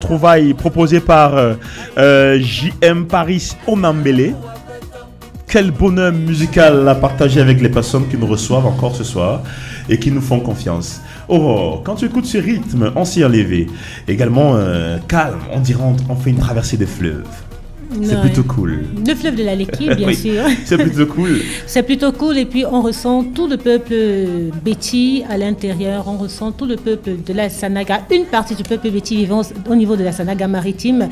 trouvailles proposées par JM Paris Onambele. Quel bonheur musical à partager avec les personnes qui nous reçoivent encore ce soir et qui nous font confiance. Oh, quand tu écoutes ce rythme, on s'y est enlevé. Également calme, on dirait on fait une traversée de fleuve. C'est plutôt cool. Le fleuve de la Léki, bien oui, sûr. C'est plutôt cool. C'est plutôt cool et puis on ressent tout le peuple Béti à l'intérieur, on ressent tout le peuple de la Sanaga, une partie du peuple Béti vivant au niveau de la Sanaga maritime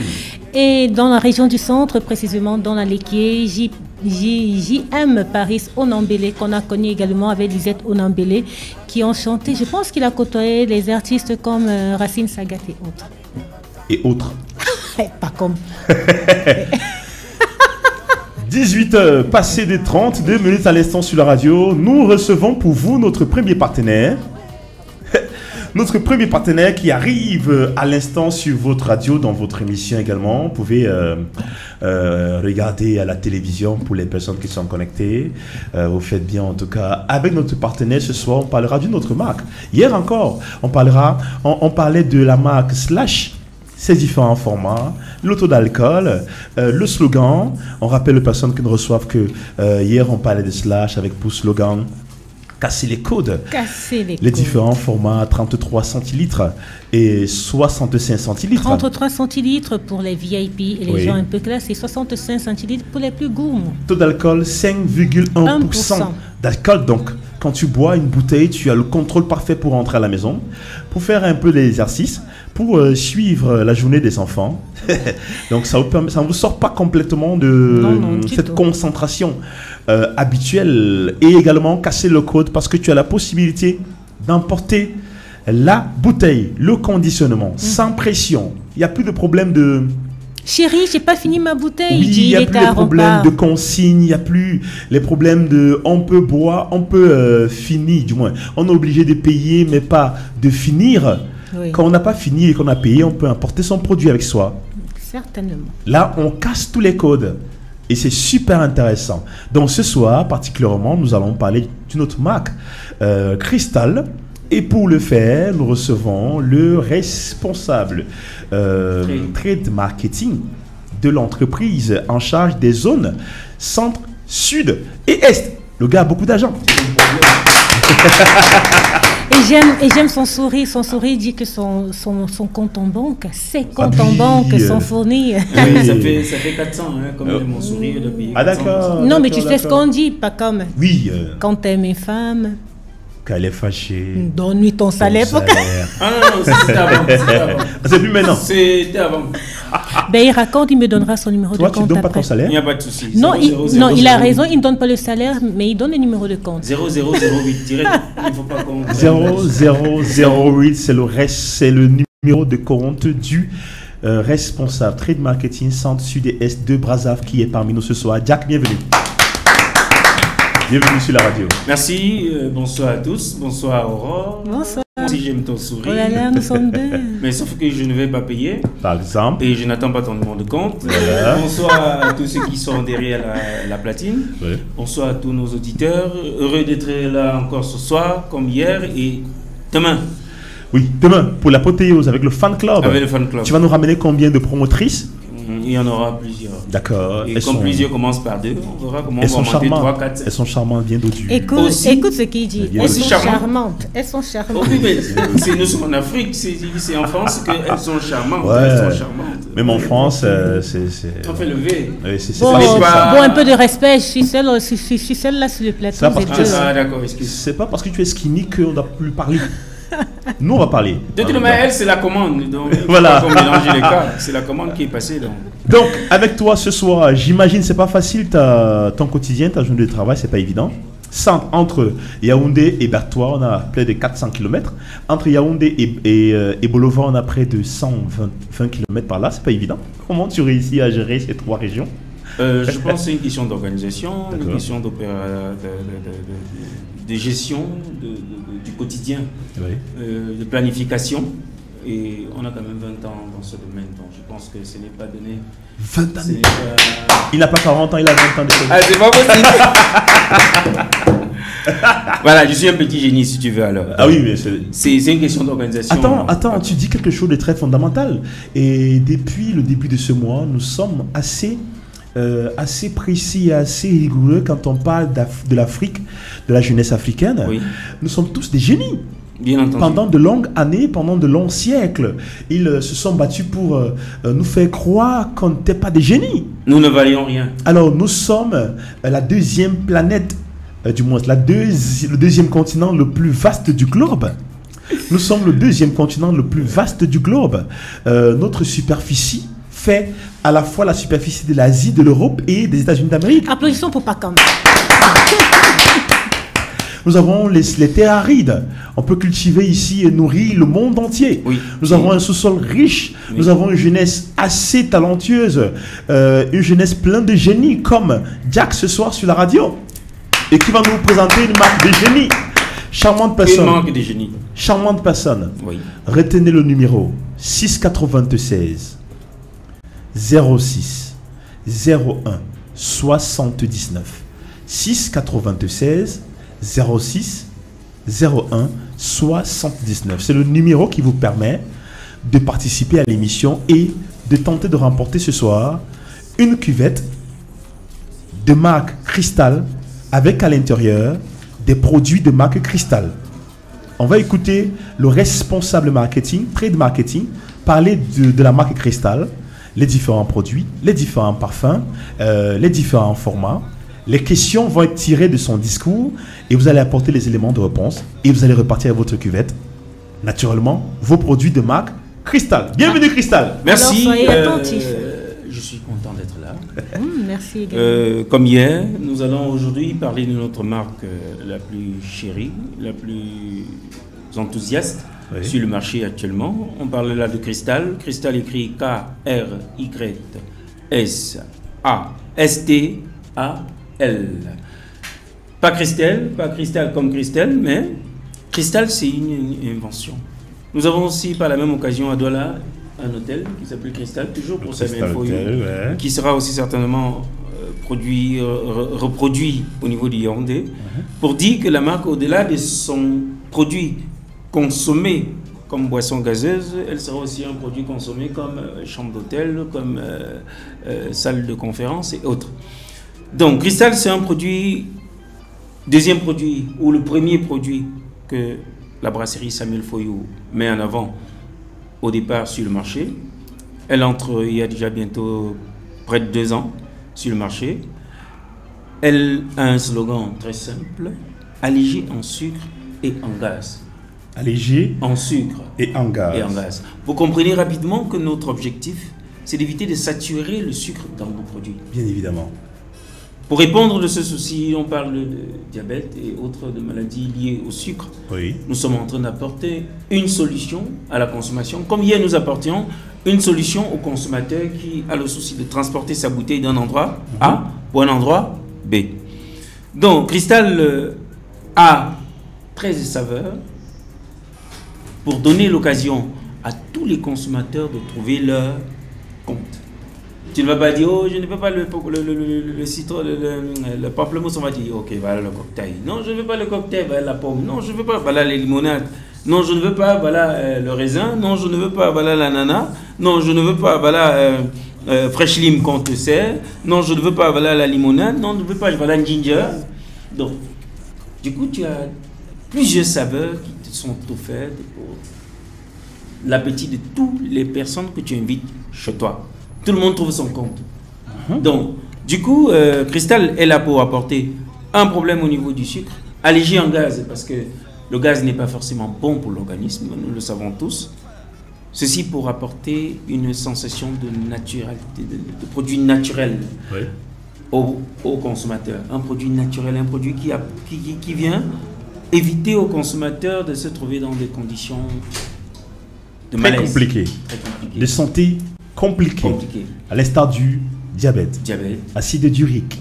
et dans la région du centre, précisément dans la Léki, JM Paris Onambele qu'on a connu également avec Lisette Onambele qui ont chanté, je pense qu'il a côtoyé des artistes comme Racine Sagat et autres. Et autres. Pas comme. 18h, passé des 32 minutes à l'instant sur la radio. Nous recevons pour vous notre premier partenaire. Notre premier partenaire qui arrive à l'instant sur votre radio, dans votre émission également. Vous pouvez regarder à la télévision pour les personnes qui sont connectées. Vous faites bien en tout cas. Avec notre partenaire ce soir, on parlera d'une autre marque. Hier encore, on parlait de la marque Slash. Ces différents formats, l'auto d'alcool, le slogan. On rappelle aux personnes qui nous reçoivent que hier on parlait de Slash avec pour slogan casser les codes. Casser les codes. Les différents formats 33 centilitres et 65 centilitres. 33 centilitres pour les VIP et les gens un peu classe et 65 centilitres pour les plus gourmands. Taux d'alcool 5,1% d'alcool. Donc quand tu bois une bouteille, tu as le contrôle parfait pour rentrer à la maison, pour faire un peu d'exercice, pour suivre la journée des enfants. Donc ça ne vous sort pas complètement de cette concentration habituelle et également casser le code parce que tu as la possibilité d'emporter la bouteille, le conditionnement, sans pression. Il n'y a plus de problème de... Chérie, j'ai pas fini ma bouteille. Oui, il n'y a plus les problèmes de consigne, il n'y a plus les problèmes de on peut boire, on peut finir, du moins. On est obligé de payer, mais pas de finir. Oui. Quand on n'a pas fini et qu'on a payé, on peut importer son produit avec soi. Certainement. Là, on casse tous les codes. Et c'est super intéressant. Donc ce soir, particulièrement, nous allons parler d'une autre marque, Cristal. Et pour le faire, nous recevons le responsable trade marketing de l'entreprise en charge des zones centre, sud et est. Le gars a beaucoup d'argent. Et j'aime son sourire. Son sourire dit que son compte en banque, ses comptes en banque sont fournis. Oui, ça fait 400, hein, comme mon sourire depuis. Ah d'accord. Non, mais tu sais ce qu'on dit, pas comme. Oui. Quand t'aimes une femme. Qu'elle est fâchée. Donne-lui ton salaire. Ah non, c'était avant. C'est plus maintenant. C'était avant. Ben, il raconte, il me donnera son numéro de compte. Toi, tu ne donnes pas ton salaire? Il n'y a pas de souci. Non, il a raison, il ne donne pas le salaire, mais il donne le numéro de compte. 0008, direct. Il ne faut pas qu'on... 0008, c'est le numéro de compte du responsable trade marketing centre sud et est de Brazzaville qui est parmi nous ce soir. Jack, bienvenue. Bienvenue sur la radio. Merci, bonsoir à tous, bonsoir Aurore. Bonsoir. Si j'aime ton sourire. Oh là là, nous sommes bien. Mais sauf que je ne vais pas payer. Par exemple. Et je n'attends pas ton numéro de compte. Voilà. Bonsoir à tous ceux qui sont derrière la platine. Oui. Bonsoir à tous nos auditeurs. Heureux d'être là encore ce soir, comme hier et demain. Oui, demain, pour l'apothéose avec le fan club. Avec le fan club. Tu vas nous ramener combien de promotrices? Il y en aura plusieurs. D'accord. Et comme plusieurs commencent par deux, on verra comment on va monter 3, 4, 7. Elles sont charmantes, bien dodues. Écoute ce qu'il dit. Elles sont charmantes. Elles sont charmantes. Oh oui, mais nous sommes en Afrique, c'est en France qu'elles sont charmantes. Ouais. Elles sont charmantes. Même en France, c'est... On fait lever. Oui, c'est bon, un peu de respect. Je suis seule là sur le plateau. D'accord, excuse. C'est pas parce que tu es skinny qu'on doit plus parler. Nous, on va parler. De toute manière, elle, c'est la commande. Donc, voilà. Il faut pas mélanger les cas. C'est la commande qui est passée. Donc, avec toi ce soir, j'imagine c'est pas facile ton quotidien, ta journée de travail, c'est pas évident. Entre Yaoundé et Bertois, on a près de 400 km. Entre Yaoundé et Bolova, on a près de 120 km par là. C'est pas évident. Comment tu réussis à gérer ces trois régions? Je pense que c'est une question d'organisation, une question de gestion du quotidien, oui. De planification. Et on a quand même 20 ans dans ce domaine, donc je pense que ce n'est pas donné. 20 ans Il n'a pas 40 ans, il a 20 ans de Ah, c'est pas possible. Voilà, je suis un petit génie si tu veux alors. Ah oui, mais c'est une question d'organisation. Attends, tu dis quelque chose de très fondamental. Et depuis le début de ce mois, nous sommes assez précis et assez rigoureux quand on parle de l'Afrique, de la jeunesse africaine. Oui. Nous sommes tous des génies. Bien entendu. Pendant de longues années, pendant de longs siècles, ils se sont battus pour nous faire croire qu'on n'était pas des génies. Nous ne valions rien. Alors, nous sommes la deuxième planète, du moins, le deuxième continent le plus vaste du globe. Nous sommes le deuxième continent le plus vaste du globe. Notre superficie fait à la fois la superficie de l'Asie, de l'Europe et des États-Unis d'Amérique. Applaudissements pour Pacam. Nous avons les terres arides. On peut cultiver ici et nourrir le monde entier. Oui. Nous avons un sous-sol riche. Oui. Nous avons une jeunesse assez talentueuse. Une jeunesse pleine de génie, comme Jack ce soir sur la radio. Et qui va nous présenter une marque de génie. Charmante personne. Une marque de génie. Charmante personne. Oui. Retenez le numéro 696 06 01 79. 696 06 01 79. C'est le numéro qui vous permet de participer à l'émission et de tenter de remporter ce soir une cuvette de marque Cristal avec à l'intérieur des produits de marque Cristal. On va écouter le responsable marketing, trade marketing, parler de la marque Cristal, les différents produits, les différents parfums, les différents formats. Les questions vont être tirées de son discours et vous allez apporter les éléments de réponse et vous allez repartir avec votre cuvette. Naturellement, vos produits de marque Cristal. Bienvenue Cristal. Merci. Alors, soyez attentifs. Je suis content d'être là. Merci également. Comme hier, nous allons aujourd'hui parler de notre marque la plus chérie, la plus enthousiaste sur le marché actuellement. On parle là de Cristal. Cristal écrit K-R-Y-S-A-S-T-A-L. Pas Cristal comme Cristal, mais Cristal, c'est une invention. Nous avons aussi, par la même occasion, à Douala, un hôtel qui s'appelle Cristal, toujours pour sa même qui sera aussi certainement reproduit au niveau du Yaoundé, pour dire que la marque, au-delà de son produit consommé comme boisson gazeuse, elle sera aussi un produit consommé comme chambre d'hôtel, comme salle de conférence et autres. Donc, Cristal, c'est un produit, deuxième produit, ou le premier produit que la brasserie Samuel Foyou met en avant au départ sur le marché. Elle entre il y a déjà bientôt près de 2 ans sur le marché. Elle a un slogan très simple: allégé en sucre et en gaz. Allégé en sucre et en gaz. Vous comprenez rapidement que notre objectif, c'est d'éviter de saturer le sucre dans nos produits. Bien évidemment. Pour répondre de ce souci, on parle de diabète et autres de maladies liées au sucre. Oui. Nous sommes en train d'apporter une solution à la consommation. Comme hier, nous apportions une solution au consommateur qui a le souci de transporter sa bouteille d'un endroit A pour un endroit B. Donc, Cristal a 13 saveurs pour donner l'occasion à tous les consommateurs de trouver leur compte. Tu ne vas pas dire, oh, je ne veux pas le citron, le pamplemousse, on va dire, ok, voilà le cocktail. Non, je ne veux pas le cocktail, voilà la pomme. Non, je ne veux pas, voilà les limonades. Non, je ne veux pas, voilà le raisin. Non, je ne veux pas, voilà l'ananas. Non, je ne veux pas, voilà fresh lime qu'on te sert. Non, je ne veux pas, voilà la limonade. Non, je ne veux pas, voilà le ginger. Donc, du coup, tu as plusieurs saveurs qui te sont offertes pour l'appétit de toutes les personnes que tu invites chez toi. Tout le monde trouve son compte. Donc, du coup, Cristal est là pour apporter un problème au niveau du sucre, allégé en gaz, parce que le gaz n'est pas forcément bon pour l'organisme, nous le savons tous. Ceci pour apporter une sensation de naturalité, de produit naturel au consommateur. Un produit naturel, un produit qui vient éviter au consommateur de se trouver dans des conditions de malaise. Très compliquées. De santé compliqué. À l'instar du diabète, acide urique.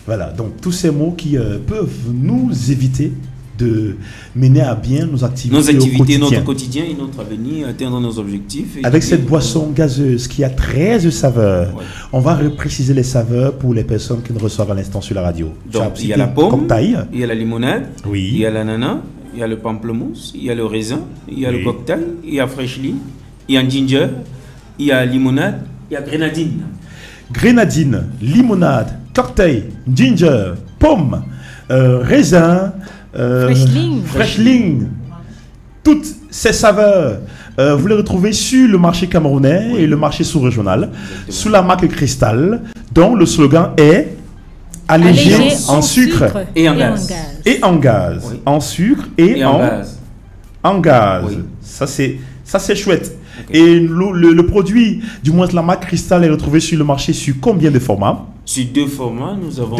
Voilà, donc tous ces mots qui peuvent nous éviter de mener à bien nos activités notre quotidien et notre avenir, atteindre nos objectifs. Avec cette boisson gazeuse qui a 13 saveurs, on va préciser les saveurs pour les personnes qui nous reçoivent à l'instant sur la radio. Donc, il y a la pomme, il y a la limonade, il y a l'ananas, il y a le pamplemousse, il y a le raisin, il y a le cocktail, il y a freshly, il y a ginger, il y a limonade, il y a grenadine. Grenadine, limonade, cocktail, ginger, pomme, raisin, freshling. Toutes ces saveurs, vous les retrouvez sur le marché camerounais et le marché sous-régional, sous la marque Cristal, dont le slogan est allégé en sucre et en gaz. Et en gaz. Oui. En sucre et en gaz. En gaz. Oui. Ça, c'est chouette. Okay. Et le produit, du moins la marque Cristal, est retrouvé sur le marché sur combien de formats? Sur 2 formats, nous avons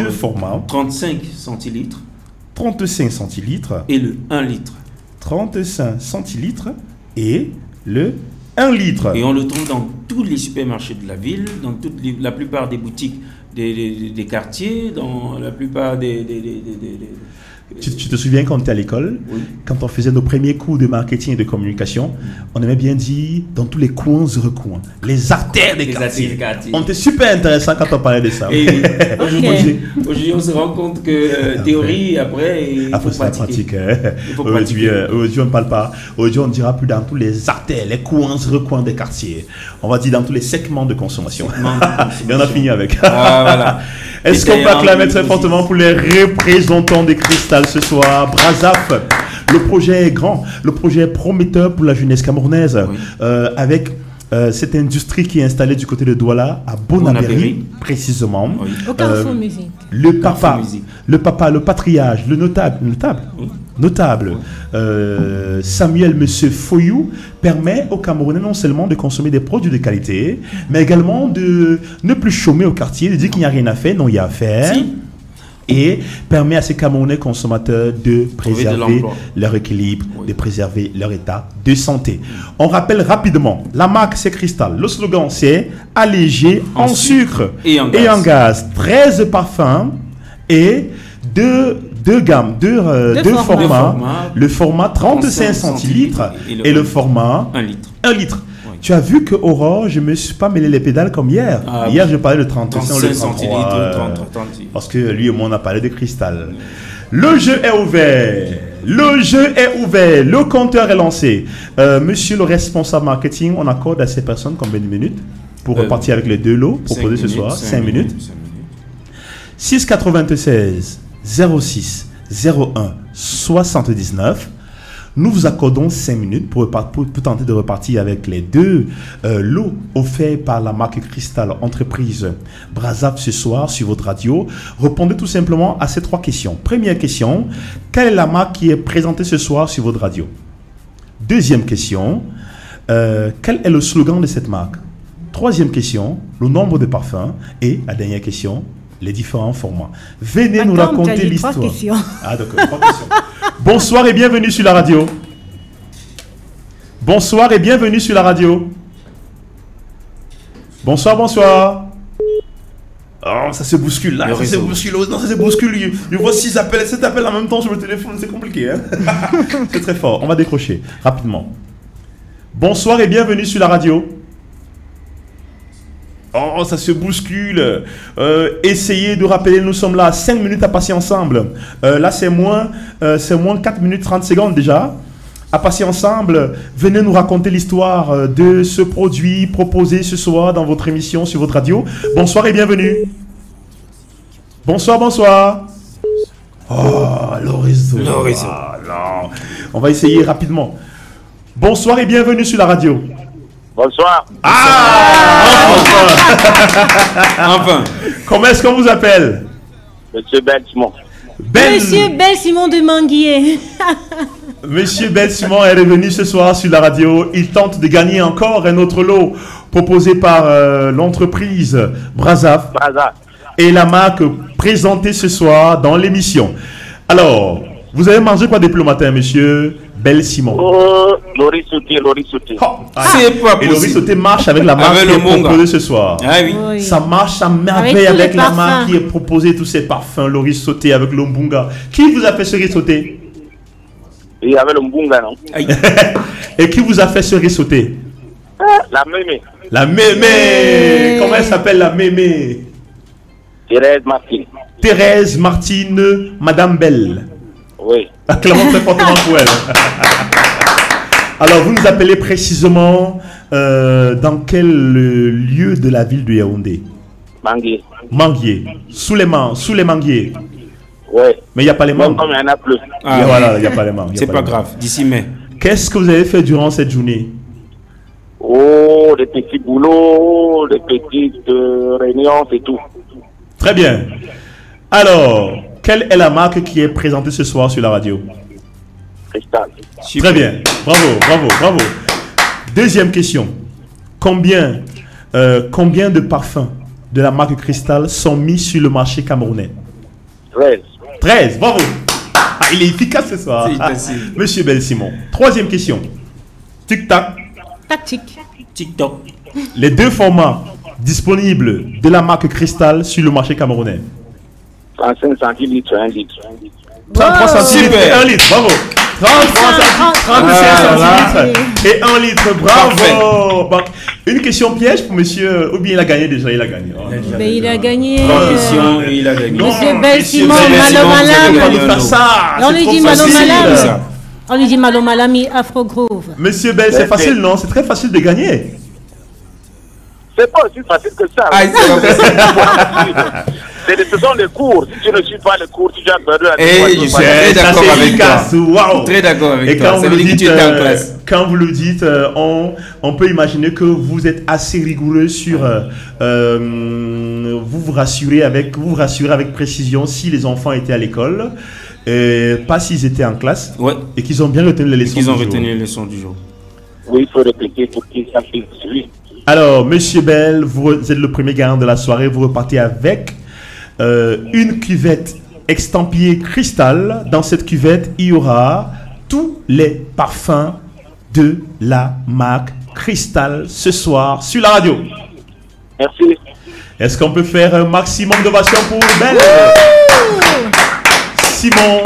35 centilitres. 35 centilitres. Et le 1 litre. 35 centilitres et le 1 litre. Et on le trouve dans tous les supermarchés de la ville, dans la plupart des boutiques des quartiers, dans la plupart des Tu te souviens quand tu étais à l'école, quand on faisait nos premiers cours de marketing et de communication, on aimait bien dire dans tous les coins et recoins, les artères des quartiers. On était super intéressant quand on parlait de ça. Aujourd'hui, on se rend compte que théorie, après, il faut pratiquer. Aujourd'hui, on ne parle pas. Aujourd'hui, on ne dira plus dans tous les artères, les coins et recoins des quartiers. On va dire dans tous les segments de consommation. Et on a fini avec. Voilà. Est-ce qu'on peut acclamer très fortement pour les représentants des Cristal ce soir? Brazaf, le projet est grand, le projet est prometteur pour la jeunesse camerounaise, avec cette industrie qui est installée du côté de Douala, à Bonabéry, précisément. Oui. Au Carrefour Musique. Le papa, le patriarche, le notable, Samuel Monsieur Foyou permet aux Camerounais non seulement de consommer des produits de qualité, mais également de ne plus chômer au quartier, de dire qu'il n'y a rien à faire, non, il y a à faire. Si. Et permet à ces Camerounais consommateurs de préserver leur équilibre, de préserver leur état de santé. On rappelle rapidement, la marque c'est Cristal. Le slogan c'est allégé en sucre et en gaz. 13 parfums et deux formats. Le format 35 centilitres et le format 1 litre. Tu as vu que Aurore, je ne me suis pas mêlé les pédales comme hier. Hier, je parlais de 35 centilitres. Parce que lui et moi, on a parlé de Cristal. Le jeu est ouvert. Le compteur est lancé. Monsieur le responsable marketing, on accorde à ces personnes combien de minutes pour repartir avec les 2 lots proposés ce soir? 5 minutes. 696 06 01 79. Nous vous accordons 5 minutes pour tenter de repartir avec les 2 lots offerts par la marque Cristal Entreprise Brazaf ce soir sur votre radio. Répondez tout simplement à ces 3 questions. Première question, quelle est la marque qui est présentée ce soir sur votre radio? Deuxième question, quel est le slogan de cette marque? Troisième question, le nombre de parfums. Et la dernière question, les différents formats. Venez nous raconter l'histoire. Ah d'accord, 3 questions. Bonsoir et bienvenue sur la radio. Bonsoir et bienvenue sur la radio. Bonsoir. Oh, ça se bouscule là. Ça se bouscule. Non, ça se bouscule. Je vois 6 appels, 7 appels en même temps sur le téléphone. C'est compliqué. Hein. C'est très fort. On va décrocher rapidement. Bonsoir et bienvenue sur la radio. Oh, ça se bouscule. Essayez de rappeler, nous sommes là, 5 minutes à passer ensemble. Là, c'est moins 4 minutes 30 secondes déjà. À passer ensemble, venez nous raconter l'histoire de ce produit proposé ce soir dans votre émission sur votre radio. Bonsoir et bienvenue. Bonsoir. Oh, l'horizon. Ah, non. On va essayer rapidement. Bonsoir et bienvenue sur la radio. Bonsoir. Enfin. Comment est-ce qu'on vous appelle? Monsieur Ben Simon. Monsieur Ben Simon de Manguier. Monsieur Ben Simon est revenu ce soir sur la radio. Il tente de gagner encore un autre lot proposé par l'entreprise Brazaf et la marque présentée ce soir dans l'émission. Alors, vous avez mangé quoi depuis le matin, monsieur Ben Simon? Lori Sauté. Oh, c'est pas possible. Et Lori Sauté marche avec la marque qui est proposée ce soir. Ah oui. Ça marche à merveille avec la marque qui est proposée, tous ces parfums. Lori Sauté avec l'Ombunga. Qui vous a fait ce riz sauté? Et avec le Mbunga, non? Et qui vous a fait se ressauter? La mémé. La mémé. Comment elle s'appelle la mémé? Thérèse Martine. Thérèse Martine, Madame Belle. Oui. Acclamons très fortement pour elle. Alors, vous nous appelez précisément dans quel lieu de la ville de Yaoundé? Manguier. Manguier. Sous les manguiers. Oui. Mais il n'y a pas les mangues. Comme il y en a plus. Ah, Voilà, il n'y a pas les mangues. c'est pas grave, d'ici mai. Qu'est-ce que vous avez fait durant cette journée? Oh, des petits boulots, des petites réunions, c'est tout. Très bien. Alors, quelle est la marque qui est présentée ce soir sur la radio? Cristal. Super. Très bien. Bravo. Deuxième question. Combien de parfums de la marque Cristal sont mis sur le marché camerounais? 13. 13. Bravo. Ah, il est efficace ce soir. C'est facile. Monsieur Bel-Simon. Troisième question. Tic-tac. Tactique. TikTok. Les deux formats disponibles de la marque Cristal sur le marché camerounais. 35 centilitres, 1 litre. 33 centilitres et Super. 1 litre. Bravo. 33 centilitres, 35 centilitres et 1 litre. Bravo. Bon, une question piège pour monsieur. Ou bien il a gagné déjà, il a gagné. Oh, non. Mais il a gagné. Trois questions et il a gagné. Non, Monsieur Bel-Simon, Monsieur Malo Bel-Simon, vous Malam. allez pas nous faire ça. On C'est lui trop dit Malo facile. Malam. On lui dit Malo Malami Afro Groove. Monsieur Bell, c'est facile, non? C'est très facile de gagner. C'est pas aussi facile que ça. Ah, Ce sont des cours. Si tu ne suis pas les cours, tu as perdu la Et je suis très Ça, d'accord c'est avec toi. efficace. Waouh. Très d'accord avec Et toi. quand Ça vous veut le dire que dites, tu étais en classe. quand vous le dites, on peut imaginer que vous êtes assez rigoureux sur. Vous rassurez avec précision si les enfants étaient à l'école, pas s'ils étaient en classe, Ouais. et qu'ils ont bien retenu les leçons. Ils ont du jour. retenu les leçons du jour. Oui, il faut répéter pour qu'ils sachent suivre. Alors, Monsieur Bell, vous êtes le premier gagnant de la soirée. Vous repartez avec une cuvette estampillée Cristal. Dans cette cuvette, il y aura tous les parfums de la marque Cristal ce soir sur la radio. Merci. Est-ce qu'on peut faire un maximum d'ovation pour Bell? Simon,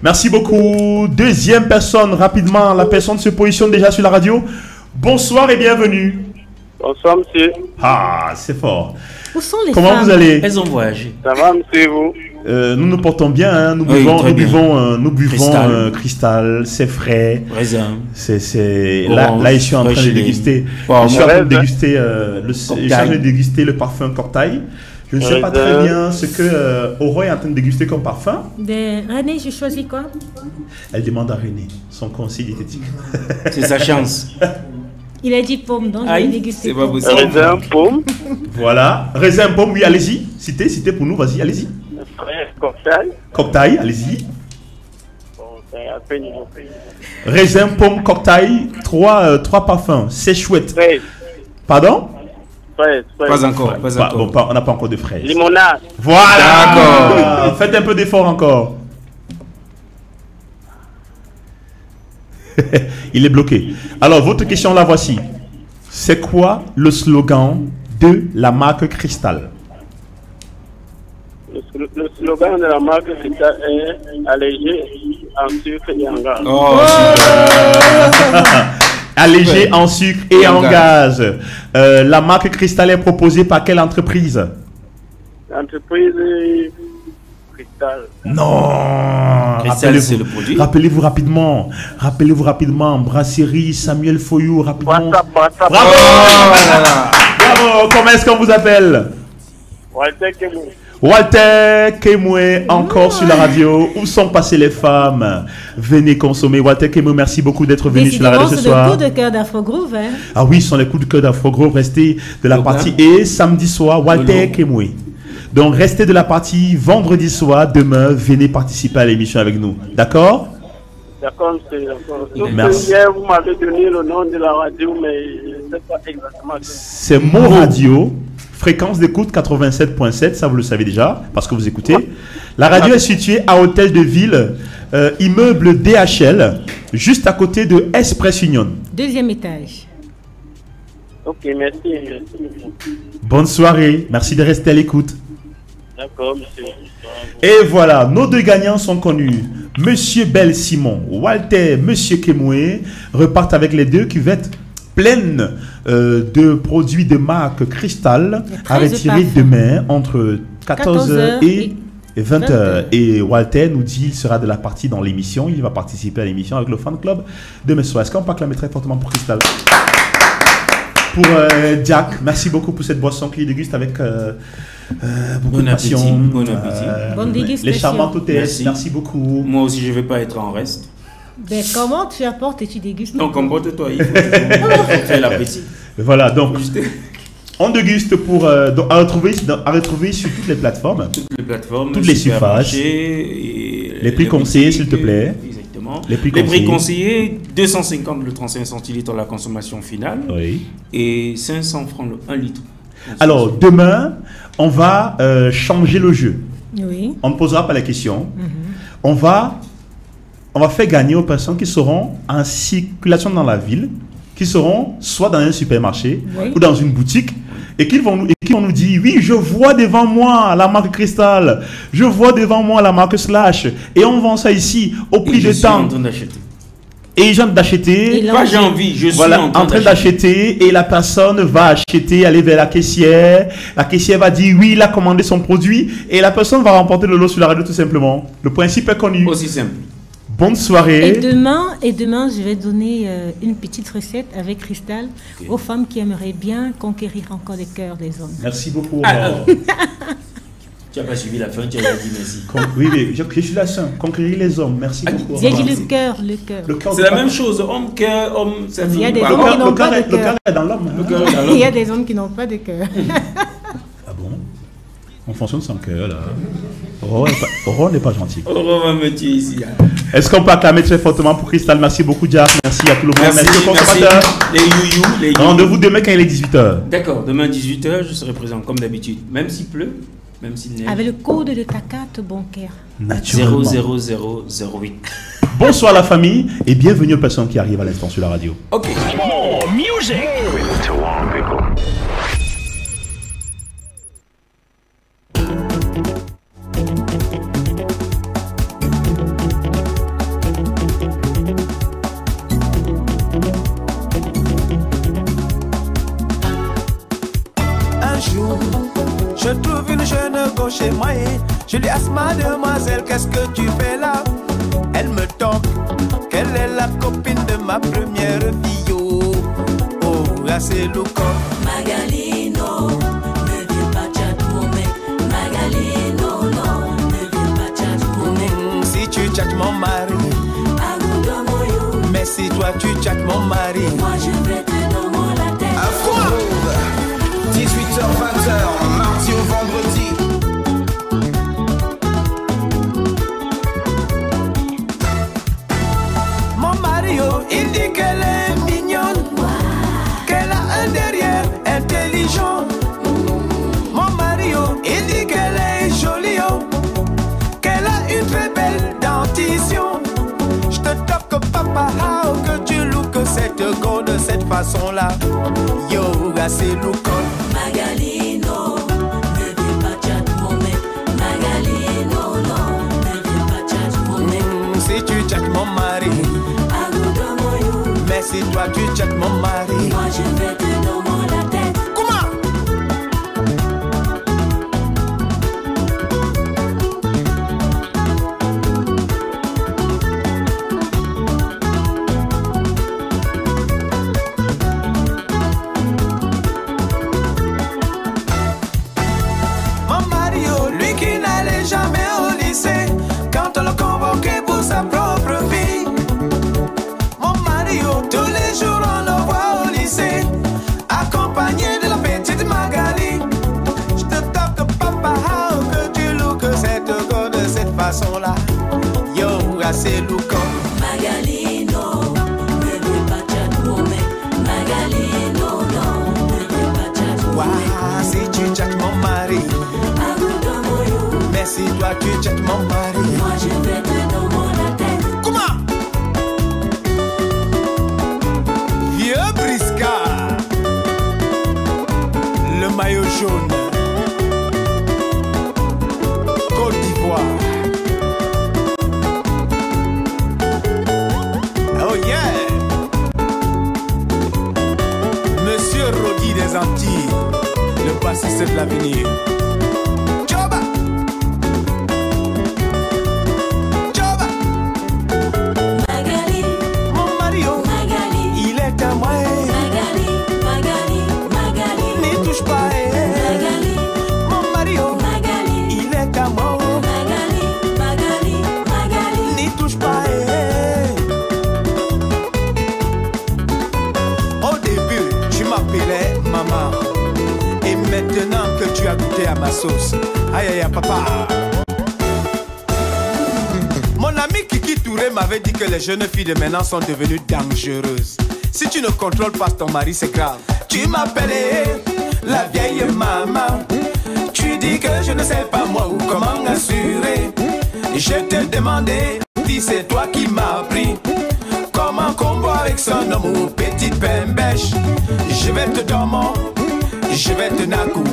merci beaucoup. Deuxième personne, rapidement. La personne se positionne déjà sur la radio. Bonsoir et bienvenue. Bonsoir, monsieur. Ah, c'est fort. Où sont les Comment femmes? vous allez? Elles ont voyagé. Ça va, monsieur, vous? Nous nous portons bien, hein. Nous Oui, buvons, très bien. nous buvons Cristal. Cristal, c'est frais. Raisin. Là, je suis en train de Fraiche, déguster. Wow, Je suis en train de rêve, déguster je suis en train de déguster le parfum Cortail. Je ne sais pas Raisin. très bien ce que Aurore est en train de déguster comme parfum. René, j'ai choisi quoi? Elle demande à René son conseil diététique. C'est sa chance. Il a dit pomme, donc je vais Aïe, déguster c'est pas pomme. possible. Raisin, pomme, Voilà. Raisin, pomme, oui, allez-y. Citez pour nous, vas-y, allez-y. fraise, cocktail. Cocktail, allez-y. Bon, c'est un peu niveau. Raisin, pomme, cocktail, trois parfums. C'est chouette. Fraise, Pardon? fraise, Pas encore. Pas Bah, encore. bon, on n'a pas encore de fraises. limonade. Voilà. D'accord. Faites un peu d'effort encore. Il est bloqué. Alors, votre question, la voici. C'est quoi le slogan de la marque Cristal? Le slogan de la marque Cristal est allégé en sucre et en gaz. Oh, super. Allégé en sucre et en gaz. La marque Cristal est proposée par quelle entreprise? L'entreprise Cristal. Non. Cristal, c'est le produit. Rappelez-vous rapidement. Brasserie Samuel Foyou, rapidement. WhatsApp. Bravo. Oh là là. Bravo. Comment est-ce qu'on vous appelle? Walter Kemou. Walter Kemoué, encore sur la radio. Où sont passées les femmes? Venez consommer. Walter Kemoué, merci beaucoup d'être venu sur la radio ce c'est le soir. coup de cœur d'Afro Groove. Hein. Ah oui, ce sont les coups de cœur d'Afro Groove. Restez de la Yoga. partie et samedi soir, Walter Lolo. Kemoué. Donc restez de la partie vendredi soir. Demain, venez participer à l'émission avec nous. D'accord? D'accord, monsieur. D'accord. Sauf Merci. que hier, vous m'avez donné le nom de la radio, mais je ne sais pas exactement. C'est Mo Radio. Fréquence d'écoute 87.7, ça vous le savez déjà, parce que vous écoutez. La radio est située à Hôtel de Ville, immeuble DHL, juste à côté de Express Union. Deuxième étage. Ok, merci. Bonne soirée, merci de rester à l'écoute. D'accord, monsieur. Et voilà, nos deux gagnants sont connus. Monsieur Bel Simon, Walter, Monsieur Kemoué repartent avec les deux cuvettes pleines de produits de marque Cristal à retirer demain entre 14h et 20h. Et Walter nous dit qu'il sera de la partie dans l'émission. Il va participer à l'émission avec le fan club de Messoa. Est-ce qu'on peut acclamer très fortement pour Cristal? Pour Jack, merci beaucoup pour cette boisson qu'il déguste avec beaucoup de passion. Bon appétit. Bonne dégustation. Les charmantes hôtesses, merci beaucoup. Moi aussi, je ne vais pas être en reste. Ben, comment tu apportes et tu dégustes? Non, comporte-toi, il faut faire l'appétit. Voilà, donc on déguste pour à retrouver sur toutes les plateformes. Toutes les surfaces. Les prix conseillés, s'il te plaît. Exactement. Les prix conseillés, 250 le 35 centilitres la consommation finale. Oui. Et 500 francs le 1 litre. Alors, demain, on va changer le jeu. Oui. On ne posera pas la question. On va faire gagner aux personnes qui seront en circulation dans la ville, qui seront soit dans un supermarché ou dans une boutique, et qui vont nous dire, oui, je vois devant moi la marque Cristal, je vois devant moi la marque Slash, et on vend ça ici au prix de temps. Et ils ont d'acheter. Pas j'ai envie, je suis en train d'acheter, et la personne va acheter, aller vers la caissière. La caissière va dire, oui, il a commandé son produit, et la personne va remporter le lot sur la radio tout simplement. Le principe est connu. Aussi simple. Bonne soirée. Et demain, je vais donner une petite recette avec Cristal aux femmes qui aimeraient bien conquérir encore les cœurs des hommes. Merci beaucoup. Tu n'as pas suivi la fin, tu as dit merci. Oui, je suis là, conquérir les hommes. Merci beaucoup. J'ai dit le cœur. C'est la même chose. Homme, cœur, homme, c'est il y a des hommes qui n'ont pas de cœur. Le cœur est dans l'homme. Il y a des hommes qui n'ont pas de cœur. Ah bon? On fonctionne sans cœur, là. Aurore n'est pas gentil. Aurore va me tuer ici. Est-ce qu'on peut acclamer très fortement pour Cristal? Merci beaucoup, Jack. Merci à tout le monde. Merci aux consommateurs. Les Rendez-vous demain quand il est 18h. D'accord, demain 18h, je serai présent comme d'habitude. Même s'il pleut, même s'il neige. Avec le code de ta carte bancaire. 00008. Bonsoir la famille et bienvenue aux personnes qui arrivent à l'instant sur la radio. Ok. More music. Je trouve une jeune gauche émaillée. Je lui asse mademoiselle, qu'est-ce que tu fais là? Elle me tente, qu'elle est la copine de ma première fille. Oh, c'est louco. Magalino, ne viens pas tchat mon mec. Magalino, non, ne viens pas tchat mon mec. Si tu tchattes mon mari, Agoudomoyo. mais si toi tu tchattes mon mari, moi je vais te donner la tête. À fond. 18h-20h, mardi au vendredi. Mon Mario, il dit qu'elle est mignonne, qu'elle a un derrière intelligent. Mon Mario, il dit qu'elle est jolie, qu'elle a une très belle dentition. Je te toque papa, que tu lookes cette go de cette façon-là. Yo, c'est look. Magalino, ne viens pas tchat mon mec. Magalino, non, ne viens pas tchat mon mec. Si tu tchattes mon mari, Agoudomoyo. mais si toi tu tchattes mon mari, moi je vais te donner la tête. Comment? Là. Yo, c'est louco. Magalino, ne veux pas tchat mon mec. Magalino, non, ne veux pas tchat mon mec. Si tu tchattes mon mari, Agoudomoyo. mais si toi tu tchattes mon mari, moi je vais te donner la tête. Comment? Vieux briscard, le maillot jaune. voici ceux de l'avenir. Joba, Joba, Magali, mon Mario, Magali, il est à moi. Magali, Magali, Magali, N'y touche pas, Magali, mon Mario, Magali, il est à moi. Magali, Magali, Magali. N'y touche pas, Au début, tu m'appelais maman. Et maintenant que tu as goûté à ma sauce, aïe aïe aïe papa. Mon ami Kiki Touré m'avait dit que les jeunes filles de maintenant sont devenues dangereuses. Si tu ne contrôles pas ton mari, c'est grave. Tu m'appelais la vieille maman. Tu dis que je ne sais pas moi ou comment assurer. Je te demandais si c'est toi qui m'as appris comment combat avec son homme ou petite pembèche. Je vais te dormir, je vais te nakou.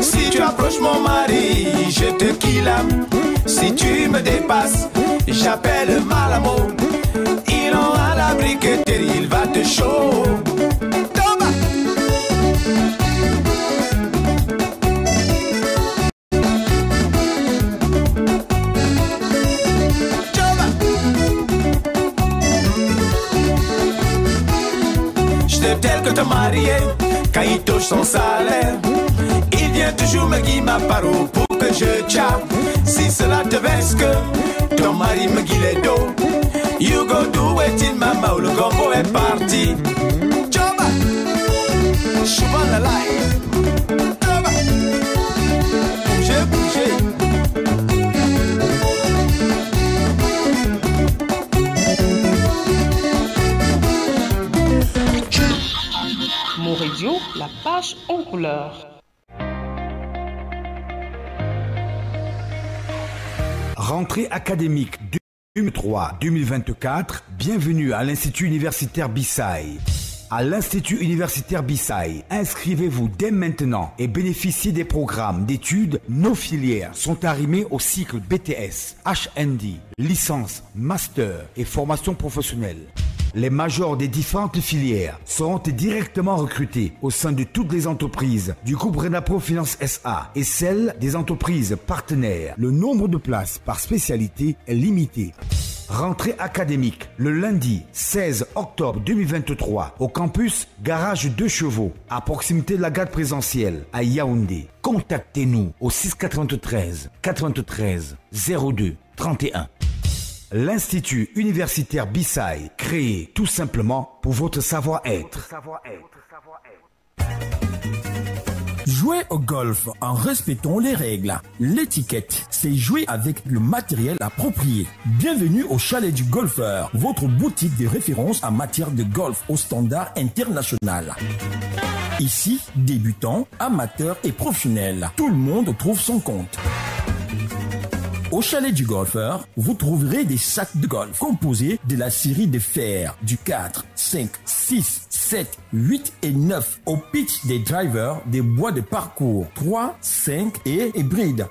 Si tu approches mon mari, je te kill. Si tu me dépasses, j'appelle Malamo. Ils ont à la briqueterie, il va te chaud. Tomba. Tomba. Je te tel que te marier, quand il touche son salaire, il vient toujours me guider ma parole pour que je tchappe. Si cela te veste que ton mari me guide les dos, you go do it in mama, le combo est parti. Joba, Chouban la life. Joba, bougez, bougez. Mouradio, la page en couleur. Rentrée académique 2023-2024, bienvenue à l'Institut universitaire Bissaï. À l'Institut universitaire Bissaï, inscrivez-vous dès maintenant et bénéficiez des programmes d'études. Nos filières sont arrimées au cycle BTS, HND, licence, master et formation professionnelle. Les majors des différentes filières seront directement recrutés au sein de toutes les entreprises du groupe Renapro Finance SA et celles des entreprises partenaires. Le nombre de places par spécialité est limité. Rentrée académique le lundi 16 octobre 2023 au campus Garage 2 Chevaux à proximité de la gare présentielle à Yaoundé. Contactez-nous au 693 93 02 31. L'Institut universitaire Bissaï, créé tout simplement pour votre savoir-être. Jouer au golf en respectant les règles. L'étiquette, c'est jouer avec le matériel approprié. Bienvenue au Chalet du Golfeur, votre boutique de référence en matière de golf au standard international. Ici, débutants, amateurs et professionnels, tout le monde trouve son compte. Au Chalet du Golfeur, vous trouverez des sacs de golf composés de la série de fer du 4, 5, 6, 7, 8 et 9. Au pitch des drivers, des bois de parcours 3, 5 et hybrides.